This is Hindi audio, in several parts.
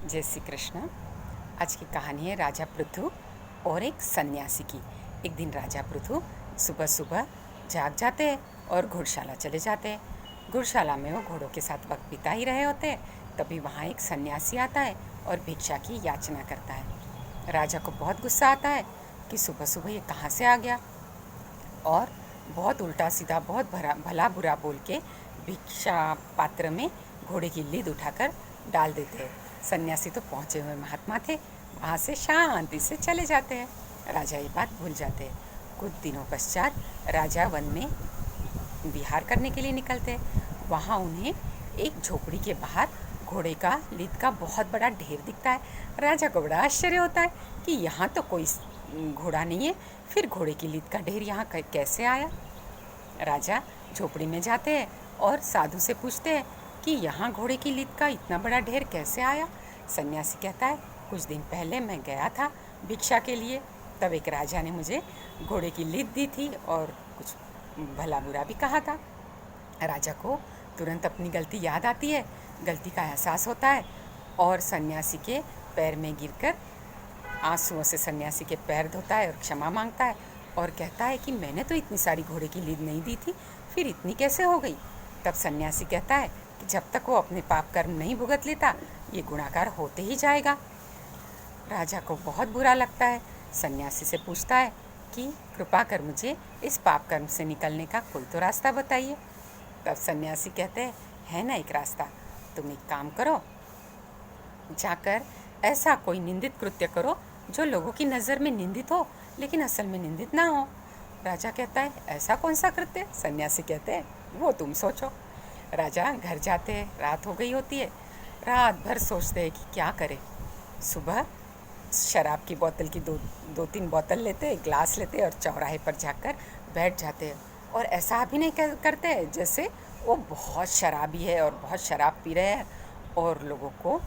जय श्री कृष्ण। आज की कहानी है राजा पृथु और एक सन्यासी की। एक दिन राजा पृथु सुबह सुबह जाग जाते हैं और घुड़शाला चले जाते हैं। घुड़शाला में वो घोड़ों के साथ वक्त बिता ही रहे होते हैं, तभी वहाँ एक सन्यासी आता है और भिक्षा की याचना करता है। राजा को बहुत गुस्सा आता है कि सुबह सुबह ये कहाँ से आ गया, और बहुत उल्टा सीधा बहुत भला बुरा बोल के भिक्षा पात्र में घोड़े की लीद उठाकर डाल देते हैं। सन्यासी तो पहुँचे हुए महात्मा थे, वहाँ से शांति से चले जाते हैं। राजा ये बात भूल जाते हैं। कुछ दिनों पश्चात राजा वन में विहार करने के लिए निकलते हैं। वहाँ उन्हें एक झोपड़ी के बाहर घोड़े का लीद का बहुत बड़ा ढेर दिखता है। राजा को बड़ा आश्चर्य होता है कि यहाँ तो कोई घोड़ा नहीं है, फिर घोड़े की लीद का ढेर यहाँ कैसे आया। राजा झोपड़ी में जाते हैं और साधु से पूछते हैं कि यहाँ घोड़े की लीद का इतना बड़ा ढेर कैसे आया। सन्यासी कहता है, कुछ दिन पहले मैं गया था भिक्षा के लिए, तब एक राजा ने मुझे घोड़े की लीद दी थी और कुछ भला बुरा भी कहा था। राजा को तुरंत अपनी गलती याद आती है, गलती का एहसास होता है और सन्यासी के पैर में गिरकर आंसुओं से सन्यासी के पैर धोता है और क्षमा मांगता है और कहता है कि मैंने तो इतनी सारी घोड़े की लीद नहीं दी थी, फिर इतनी कैसे हो गई। तब सन्यासी कहता है कि जब तक वो अपने पाप कर्म नहीं भुगत लेता, ये गुनाहगार होते ही जाएगा। राजा को बहुत बुरा लगता है। सन्यासी से पूछता है कि कृपा कर मुझे इस पाप कर्म से निकलने का कोई तो रास्ता बताइए। तब सन्यासी कहते हैं, है ना एक रास्ता, तुम एक काम करो, जाकर ऐसा कोई निंदित कृत्य करो जो लोगों की नज़र में निंदित हो लेकिन असल में निंदित ना हो। राजा कहता है, ऐसा कौन सा कृत्य। सन्यासी कहते हैं, वो तुम सोचो। राजा घर जाते हैं, रात हो गई होती है। रात भर सोचते हैं कि क्या करें। सुबह शराब की बोतल की दो तीन बोतल लेते हैं, ग्लास लेते हैं और चौराहे पर जाकर बैठ जाते हैं और ऐसा अभिनय करते हैं जैसे वो बहुत शराबी है और बहुत शराब पी रहे हैं, और लोगों को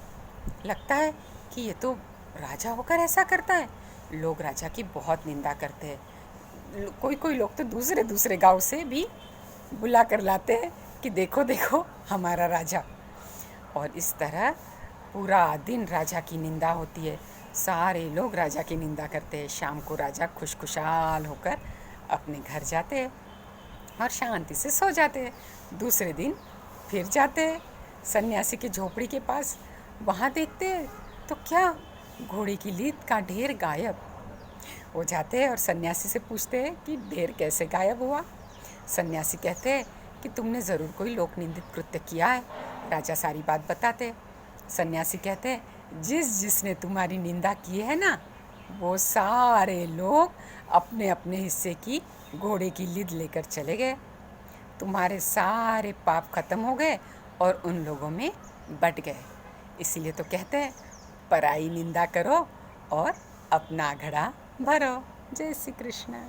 लगता है कि ये तो राजा होकर ऐसा करता है। लोग राजा की बहुत निंदा करते हैं। कोई लोग तो दूसरे गांव से भी बुला कर लाते हैं कि देखो देखो हमारा राजा। और इस तरह पूरा दिन राजा की निंदा होती है। सारे लोग राजा की निंदा करते हैं। शाम को राजा खुशखुशाल होकर अपने घर जाते हैं और शांति से सो जाते हैं। दूसरे दिन फिर जाते हैं सन्यासी की झोपड़ी के पास। वहाँ देखते हैं तो क्या, घोड़े की लीद का ढेर गायब। वो जाते हैं और सन्यासी से पूछते हैं कि ढेर कैसे गायब हुआ। सन्यासी कहते हैं कि तुमने ज़रूर कोई लोक निंदित कृत्य किया है। राजा सारी बात बताते हैं। सन्यासी कहते हैं, जिसने तुम्हारी निंदा की है ना, वो सारे लोग अपने अपने हिस्से की घोड़े की लीद लेकर चले गए। तुम्हारे सारे पाप खत्म हो गए और उन लोगों में बट गए। इसीलिए तो कहते हैं, पराई निंदा करो और अपना घड़ा भरो। जय श्री कृष्ण।